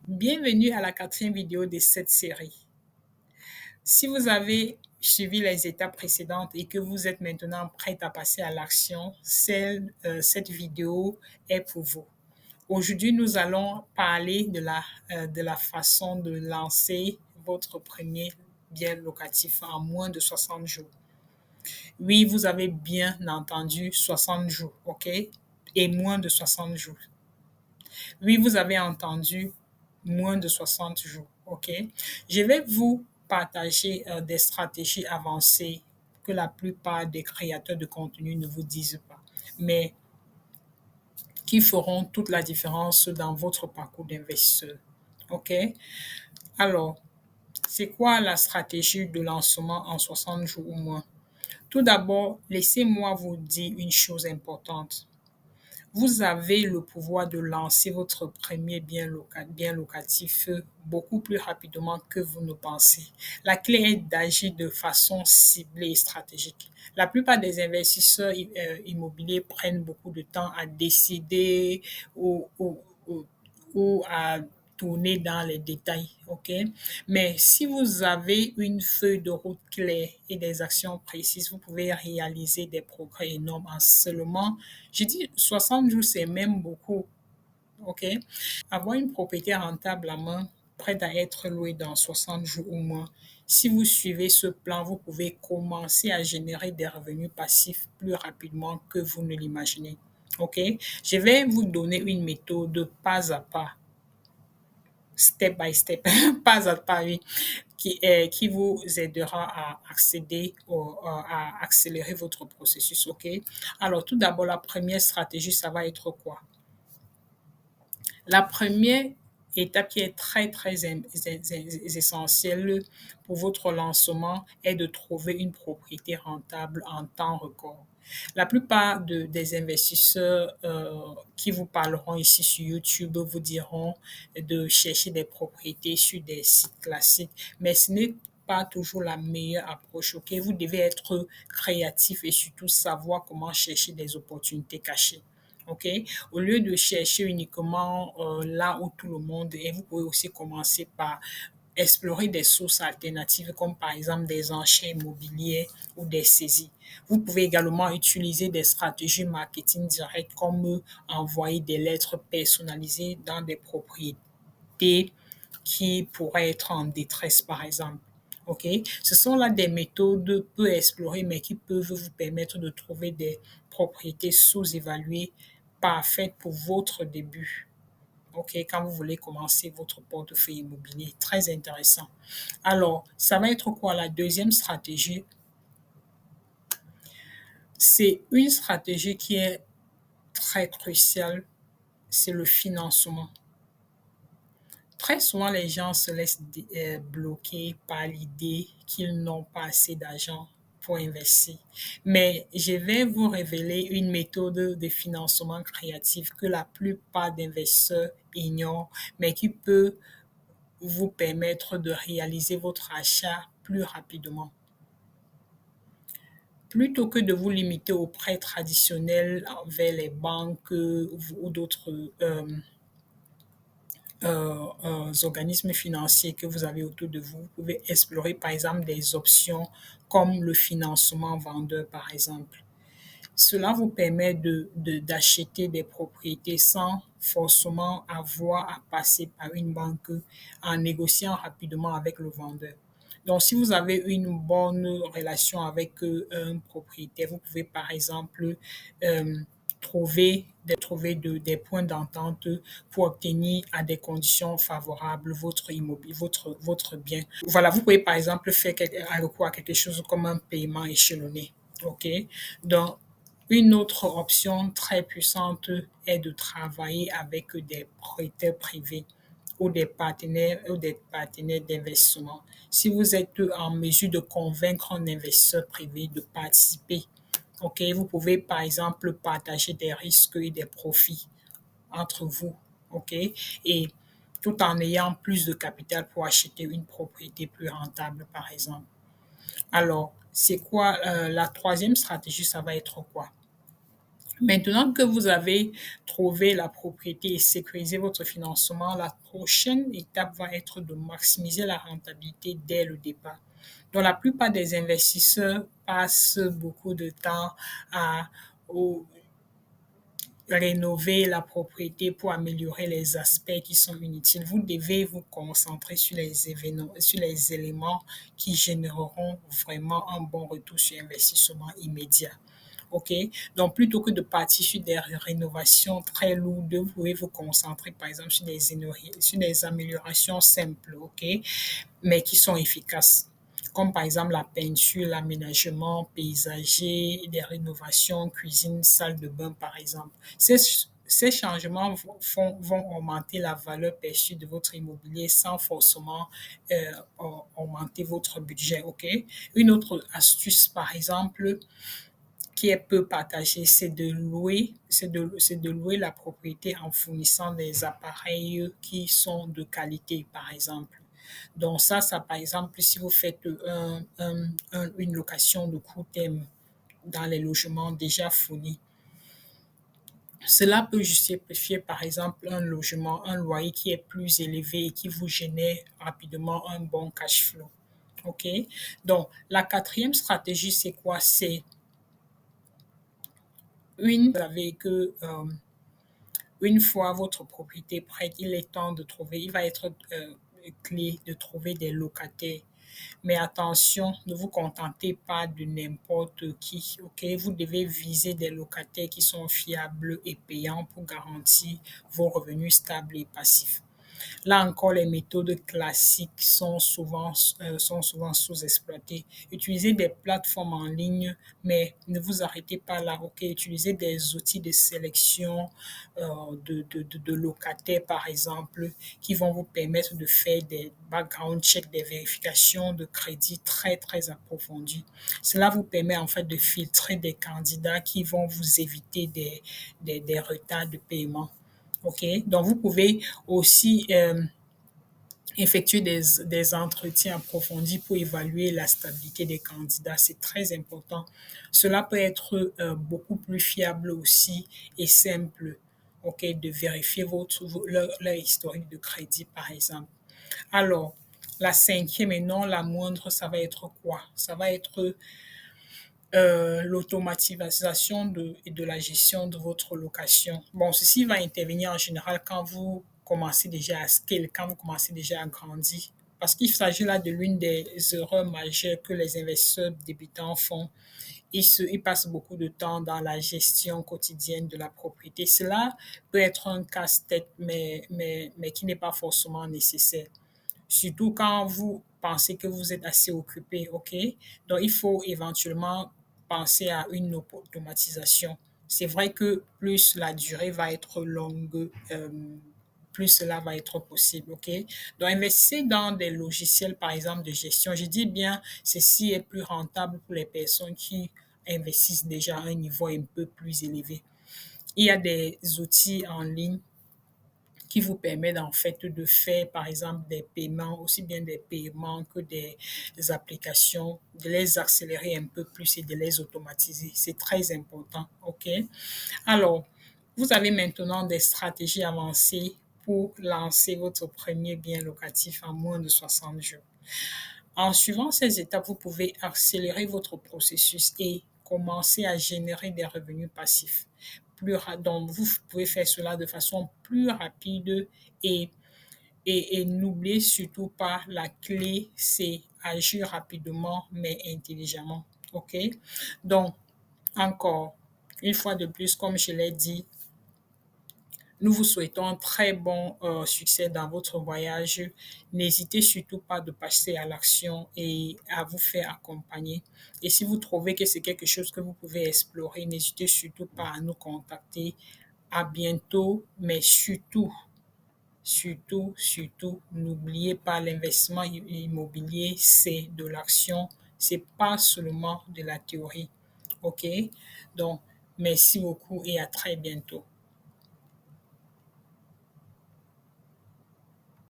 Bienvenue à la quatrième vidéo de cette série. Si vous avez suivi les étapes précédentes et que vous êtes maintenant prête à passer à l'action, cette vidéo est pour vous. Aujourd'hui, nous allons parler de la façon de lancer votre premier bien locatif en moins de 60 jours. Oui, vous avez bien entendu 60 jours, OK? Et moins de 60 jours. Oui, vous avez entendu moins de 60 jours, OK? Je vais vous partager des stratégies avancées que la plupart des créateurs de contenu ne vous disent pas, mais qui feront toute la différence dans votre parcours d'investisseur, OK? Alors, c'est quoi la stratégie de lancement en 60 jours ou moins? Tout d'abord, laissez-moi vous dire une chose importante. Vous avez le pouvoir de lancer votre premier bien locatif beaucoup plus rapidement que vous ne pensez. La clé est d'agir de façon ciblée et stratégique. La plupart des investisseurs immobiliers prennent beaucoup de temps à décider ou, ou à tourner dans les détails, ok? Mais si vous avez une feuille de route claire et des actions précises, vous pouvez réaliser des progrès énormes en seulement, je dis 60 jours, c'est même beaucoup, ok? Avoir une propriété rentable à main, prête à être louée dans 60 jours ou moins. Si vous suivez ce plan, vous pouvez commencer à générer des revenus passifs plus rapidement que vous ne l'imaginez. OK? Je vais vous donner une méthode pas à pas, step by step, pas à pas, oui, qui vous aidera à accéder à accélérer votre processus. OK? Alors, tout d'abord, la première stratégie, ça va être quoi? La première étape qui est très, très essentielle pour votre lancement est de trouver une propriété rentable en temps record. La plupart des investisseurs qui vous parleront ici sur YouTube vous diront de chercher des propriétés sur des sites classiques, mais ce n'est pas toujours la meilleure approche. Ok, vous devez être créatif et surtout savoir comment chercher des opportunités cachées. OK? Au lieu de chercher uniquement là où tout le monde est, vous pouvez aussi commencer par explorer des sources alternatives comme par exemple des enchères immobilières ou des saisies. Vous pouvez également utiliser des stratégies marketing directes comme envoyer des lettres personnalisées dans des propriétés qui pourraient être en détresse par exemple. OK? Ce sont là des méthodes peu explorées mais qui peuvent vous permettre de trouver des propriétés sous-évaluées parfaites pour votre début. OK, quand vous voulez commencer votre portefeuille immobilier, très intéressant. Alors, ça va être quoi la deuxième stratégie? C'est une stratégie qui est très cruciale, c'est le financement. Très souvent, les gens se laissent bloquer par l'idée qu'ils n'ont pas assez d'argent pour investir. Mais je vais vous révéler une méthode de financement créatif que la plupart d'investisseurs ignorent, mais qui peut vous permettre de réaliser votre achat plus rapidement. Plutôt que de vous limiter aux prêts traditionnels vers les banques ou d'autres organismes financiers que vous avez autour de vous. Vous pouvez explorer par exemple des options comme le financement vendeur par exemple. Cela vous permet d'acheter des propriétés sans forcément avoir à passer par une banque en négociant rapidement avec le vendeur. Donc, si vous avez une bonne relation avec un propriétaire, vous pouvez par exemple euh, trouver des points d'entente pour obtenir à des conditions favorables votre immobilier, votre bien. Voilà, vous pouvez par exemple faire recours à quelque chose comme un paiement échelonné. OK? Donc, une autre option très puissante est de travailler avec des prêteurs privés ou des partenaires d'investissement. Si vous êtes en mesure de convaincre un investisseur privé de participer, ok, vous pouvez par exemple partager des risques et des profits entre vous, ok, et tout en ayant plus de capital pour acheter une propriété plus rentable, par exemple. Alors, c'est quoi la troisième stratégie? Ça va être quoi? Maintenant que vous avez trouvé la propriété et sécurisé votre financement, la prochaine étape va être de maximiser la rentabilité dès le départ. Donc, la plupart des investisseurs passent beaucoup de temps à au- rénover la propriété pour améliorer les aspects qui sont inutiles. Vous devez vous concentrer sur les événements, sur les éléments qui généreront vraiment un bon retour sur investissement immédiat. OK? Donc, plutôt que de partir sur des rénovations très lourdes, vous pouvez vous concentrer, par exemple, sur des améliorations simples, OK? Mais qui sont efficaces. Comme par exemple la peinture, l'aménagement paysager, des rénovations, cuisine, salle de bain, par exemple. Ces changements vont augmenter la valeur perçue de votre immobilier sans forcément euh, augmenter votre budget. OK? Une autre astuce, par exemple, qui est peu partagée, c'est de louer la propriété en fournissant des appareils qui sont de qualité, par exemple. Donc ça par exemple, si vous faites une location de court terme dans les logements déjà fournis, cela peut justifier, par exemple, un logement, un loyer qui est plus élevé et qui vous génère rapidement un bon cash flow. OK? Donc, la quatrième stratégie, c'est quoi? C'est vous savez que une fois votre propriété prête, il va être clé de trouver des locataires. Mais attention, ne vous contentez pas de n'importe qui, ok? Vous devez viser des locataires qui sont fiables et payants pour garantir vos revenus stables et passifs. Là encore, les méthodes classiques sont souvent sous-exploitées. Utilisez des plateformes en ligne, mais ne vous arrêtez pas là. Ok, utilisez des outils de sélection de locataires, par exemple, qui vont vous permettre de faire des background checks, des vérifications de crédit très, très approfondies. Cela vous permet en fait de filtrer des candidats qui vont vous éviter des retards de paiement. OK? Donc, vous pouvez aussi effectuer des entretiens approfondis pour évaluer la stabilité des candidats. C'est très important. Cela peut être beaucoup plus fiable aussi et simple, OK, de vérifier leur historique de crédit, par exemple. Alors, la cinquième et non la moindre, ça va être quoi? Ça va être l'automatisation de la gestion de votre location. Bon, ceci va intervenir en général quand vous commencez déjà à scale, quand vous commencez déjà à grandir. Parce qu'il s'agit là de l'une des erreurs majeures que les investisseurs débutants font. Ils passent beaucoup de temps dans la gestion quotidienne de la propriété. Cela peut être un casse-tête, mais qui n'est pas forcément nécessaire. Surtout quand vous pensez que vous êtes assez occupé, OK? Donc, il faut éventuellement penser à une automatisation. C'est vrai que plus la durée va être longue, plus cela va être possible, OK? Donc, investissez dans des logiciels, par exemple, de gestion. Je dis bien, ceci est plus rentable pour les personnes qui investissent déjà à un niveau un peu plus élevé. Il y a des outils en ligne qui vous permet en fait de faire par exemple des paiements, aussi bien des paiements que des applications, de les accélérer un peu plus et de les automatiser. C'est très important, OK? Alors, vous avez maintenant des stratégies avancées pour lancer votre premier bien locatif en moins de 60 jours. En suivant ces étapes, vous pouvez accélérer votre processus et commencer à générer des revenus passifs. Donc, vous pouvez faire cela de façon plus rapide et, et n'oubliez surtout pas la clé, c'est agir rapidement mais intelligemment. OK? Donc, encore une fois de plus, comme je l'ai dit, nous vous souhaitons un très bon succès dans votre voyage. N'hésitez surtout pas de passer à l'action et à vous faire accompagner. Et si vous trouvez que c'est quelque chose que vous pouvez explorer, n'hésitez surtout pas à nous contacter. À bientôt, mais surtout, n'oubliez pas l'investissement immobilier, c'est de l'action, c'est pas seulement de la théorie. OK? Donc, merci beaucoup et à très bientôt.